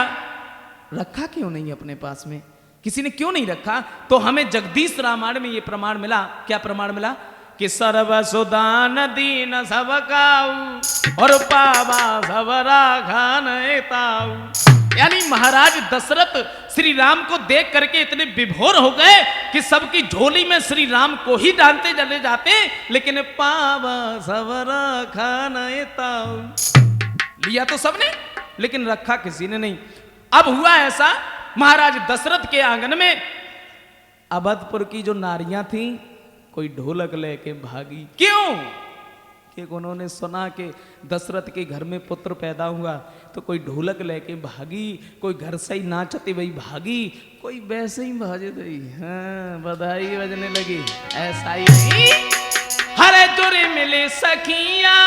[SPEAKER 1] रखा क्यों नहीं अपने पास में? किसी ने क्यों नहीं रखा? तो हमें जगदीश रामायण में ये प्रमाण मिला। क्या प्रमाण मिला? कि सर्व सुदान दीन सबकाऊ और पावा सब राखा नहीं ताऊ। यानी महाराज दशरथ श्री राम को देख करके इतने विभोर हो गए कि सबकी झोली में श्री राम को ही डालते चले जाते, लेकिन पावा सब राखा नहीं ताऊ। लिया तो सबने, लेकिन रखा किसी ने नहीं। अब हुआ ऐसा, महाराज दशरथ के आंगन में अवधपुर की जो नारियां थीं, कोई ढोलक लेके भागी। क्यों? कि उन्होंने सुना कि दशरथ के घर में पुत्र पैदा हुआ, तो कोई ढोलक लेके भागी, कोई घर से ही नाचते वही भागी, कोई वैसे ही भाजे गई। हाँ, बधाई बजने लगी। ऐसा ही नहीं, हरे जुरे मिले सखियां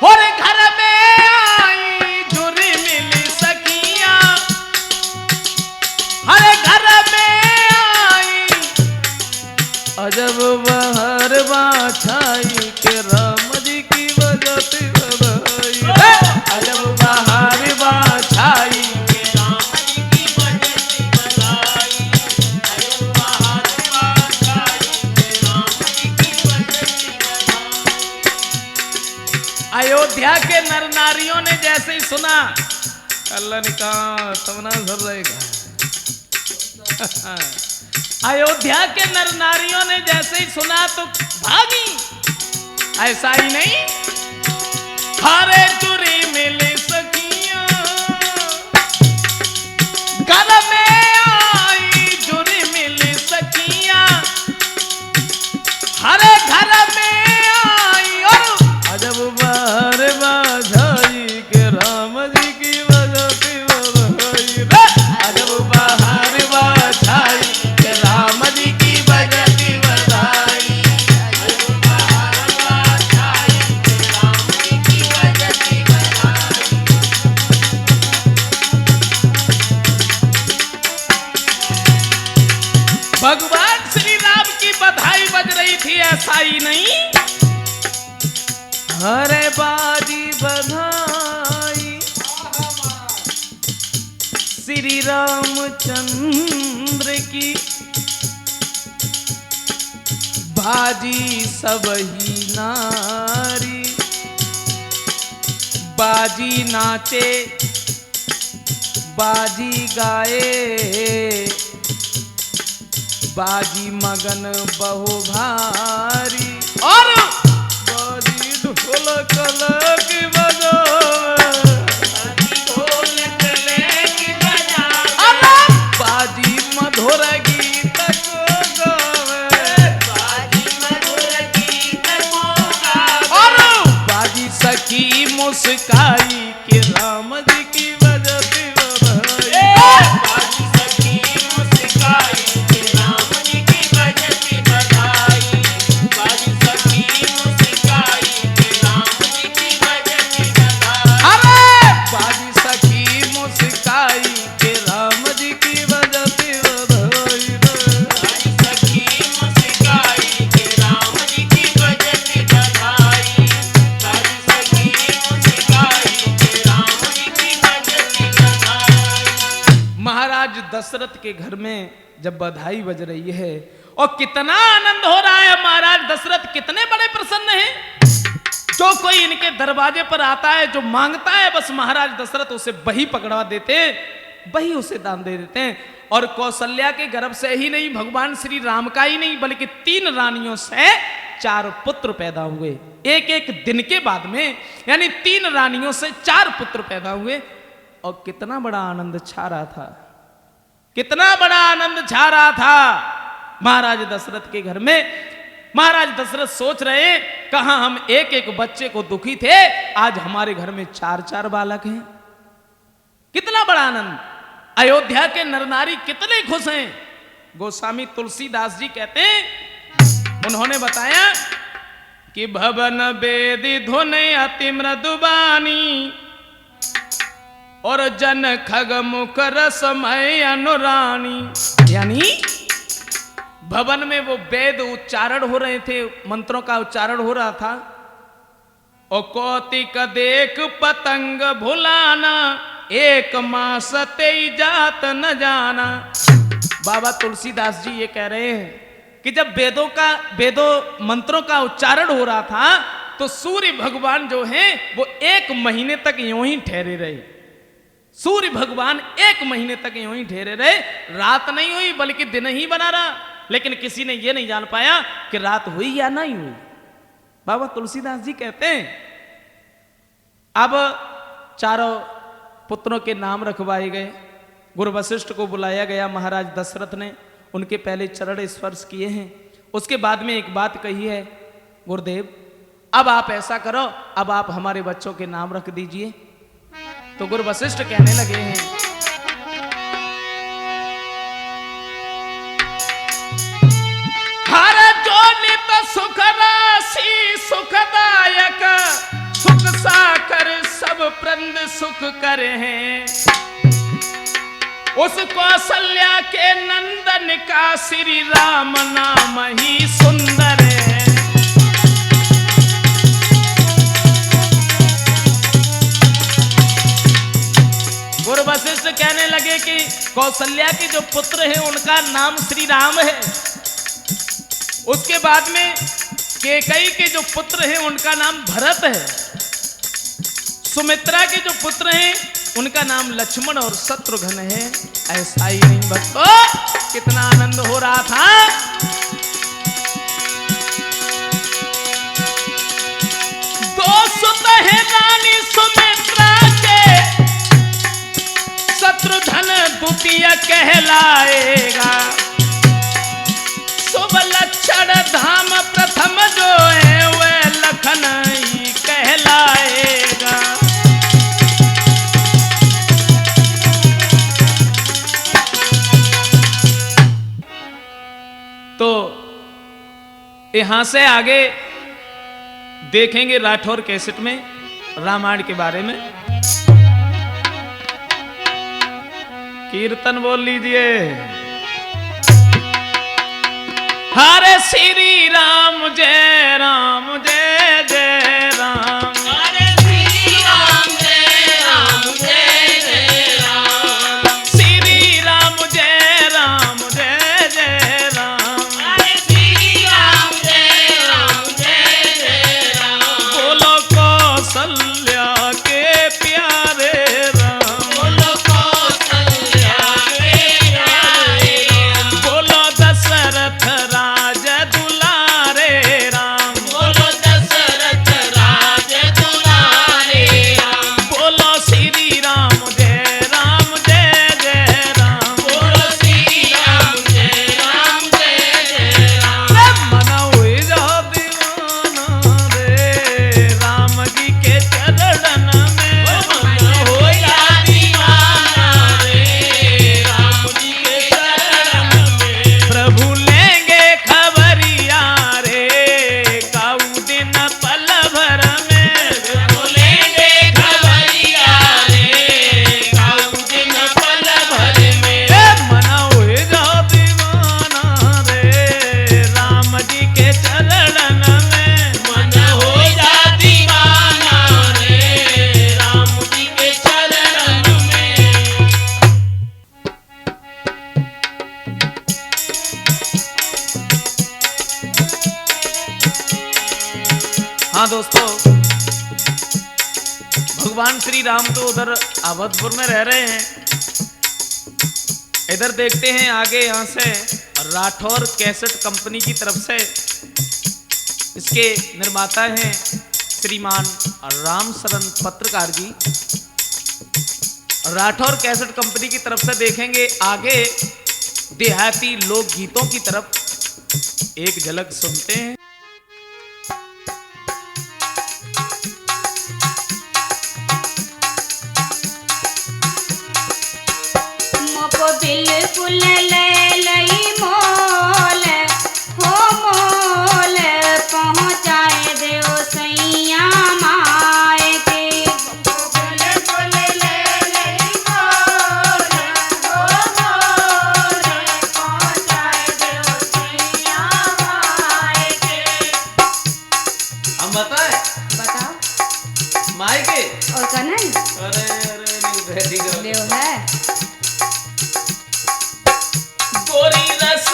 [SPEAKER 1] और घर में आई जुरे मिली सखियां, हरे घर में आई अजब बहर बाछाई के राम जी की बजत बधाई। अजब बहर बाछाई के राम जी की बजत बधाई। अजब बहर बाछाई के राम जी की बजत बधाई। अयोध्या के नर नारियों ने जैसे ही सुना, अल्लाह ने कहा तमना सर रहेगा। अयोध्या के नर नारियों ने जैसे ही सुना तो भागी। ऐसा ही नहीं, हरे चुरी मिली सखियां, घर में आई जुरी मिली सखियां, हरे घर में आई। और अजब बार बाधाई के राम जी की बजती बधाई, अजब बाहर बाधाई के राम जी की बजती बधाई, अजब बाहर बाधाई के राम जी की बजती बधाई। भगवान श्री राम की बधाई बज रही थी, ऐसा ही नहीं, हरे बाजी बधाई श्री रामचंद्र की, बाजी सब ही नारी, बाजी नाचे बाजी गाए, बाजी मगन बहु भारी, और बाजी ढोलक की बजावे, बाजी मधुर गीत को गावे, और बाजी सखी मुस्काई के राम जी की बजती बधाई, बाजी सखी मुस्काई के राम जी की बजती बधाई, बाजी सखी मुस्काई के राम जी की बजती बधाई, अरे बाजी सखी मुस्काई के राम जी की बजती बधाई, बाजी सखी मुस्काई के राम जी की बजती बधाई, बाजी सखी मुस्काई के राम जी की बजती बधाई। महाराज दशरथ के घर में जब बधाई बज रही है और कितना आनंद हो रहा है, महाराज दशरथ कितने बड़े प्रसन्न हैं। जो कोई इनके दरवाजे पर आता है, जो मांगता है, बस महाराज दशरथ उसे बही पकड़वा देते हैं, बही उसे दान दे देते हैं। और कौशल्या के गर्भ से ही नहीं, भगवान श्री राम का ही नहीं, बल्कि 3 रानियों से 4 पुत्र पैदा हुए एक एक दिन के बाद में, यानी 3 रानियों से 4 पुत्र पैदा हुए। और कितना बड़ा आनंद छा रहा था, कितना बड़ा आनंद छा रहा था महाराज दशरथ के घर में। महाराज दशरथ सोच रहे, कहां हम एक एक बच्चे को दुखी थे, आज हमारे घर में 4-4 बालक हैं। कितना बड़ा आनंद, अयोध्या के नरनारी कितने खुश हैं। गोस्वामी तुलसीदास जी कहते हैं, उन्होंने बताया कि भवन वेदी धुन अति मृदुबानी, और जन खग मुख रसमय अनुरानी। यानी भवन में वो वेद उच्चारण हो रहे थे, मंत्रों का उच्चारण हो रहा था। और कौतिक देख पतंग भुलाना, एक मास तेई जात न जाना। बाबा तुलसीदास जी ये कह रहे हैं कि जब वेदों मंत्रों का उच्चारण हो रहा था, तो सूर्य भगवान जो हैं वो 1 महीने तक यूं ही ठहरे रहे। सूर्य भगवान 1 महीने तक यूं ही ठहरे रहे, रात नहीं हुई बल्कि दिन ही बना रहा। लेकिन किसी ने यह नहीं जान पाया कि रात हुई या नहीं हुई। बाबा तुलसीदास जी कहते हैं, अब 4 पुत्रों के नाम रखवाए गए, गुरु वशिष्ठ को बुलाया गया। महाराज दशरथ ने उनके पहले चरण स्पर्श किए हैं। उसके बाद में एक बात कही है, गुरुदेव अब आप ऐसा करो, अब आप हमारे बच्चों के नाम रख दीजिए। तो गुरु वशिष्ठ कहने लगे हैं, हर जोनित सुख राशि सुखदायक, सुख साकर सब प्रंद सुख करे हैं। उस कौशल्या के नंदन का श्री राम नाम ही सुंदर है। गुरु वशिष्ठ कहने लगे कि कौशल्या के जो पुत्र हैं उनका नाम श्री राम है। उसके बाद में कैकेयी के जो पुत्र हैं उनका नाम भरत है। सुमित्रा के जो पुत्र हैं उनका नाम लक्ष्मण और शत्रुघ्न है। ऐसा ही नहीं भक्तों, कितना आनंद हो रहा था। दो सुत है रानी सुमित्रा के, शत्रुघ्न द्वितीय कहलाएगा। शुभ लक्षण धाम प्रथम जो है वह लखन ही कहलाएगा। तो यहां से आगे देखेंगे राठौर कैसेट में रामायण के बारे में। कीर्तन बोल लीजिए। हरे श्री राम जय राम जय जय राम।
[SPEAKER 2] हरे श्री राम जय राम जय जय राम।
[SPEAKER 1] श्री राम जय राम जय जय राम।
[SPEAKER 2] हरे श्री राम जय राम जय जय राम।
[SPEAKER 1] बोलो कौशल्या के प्यारे राम।
[SPEAKER 2] बोलो कौशल्या के प्यारे राम।
[SPEAKER 1] बोलो दशरथ राज दुलारे राम।
[SPEAKER 2] बोलो दशरथ राज दुलारे राम।
[SPEAKER 1] बोलो श्री राम जय राम जय जय राम।
[SPEAKER 2] बोलो श्री राम जय राम जय जय राम।
[SPEAKER 1] मना हुई जा दीवाना रे राम जी के चरणन में।
[SPEAKER 2] मन होया दीवाना रे राम जी के शरण में।
[SPEAKER 1] प्रभु लेंगे खबरिया रे काऊ दिन पल भर में।
[SPEAKER 2] बोलेंगे खबरिया रे काऊ दिन पल भर में।
[SPEAKER 1] मना हुई जा दीवाना रे राम जी के चरणन में।
[SPEAKER 2] मन हो जा दीवाना रे राम जी के चरण में।
[SPEAKER 1] हाँ दोस्तों, भगवान श्री राम तो उधर अवधपुर में रह रहे हैं। इधर देखते हैं आगे यहाँ से राठौर कैसेट कंपनी की तरफ से इसके निर्माता हैं श्रीमान राम शरण पत्रकार जी। राठौर कैसेट कंपनी की तरफ से देखेंगे आगे देहाती लोक गीतों की तरफ एक झलक सुनते हैं।
[SPEAKER 3] मोको बिल्कुल ले लई मोल हो मोल पहुँचाए देओ सैया माए के। मोको बिल्कुल ले लई मोल हो मोल पहुँचाए देओ सैया माए के।
[SPEAKER 1] हम बताएं
[SPEAKER 3] बताओ
[SPEAKER 1] माई के।
[SPEAKER 3] और का नहीं
[SPEAKER 1] अरे अरे नहीं भेजी गो।
[SPEAKER 3] देव है
[SPEAKER 1] गोरी रस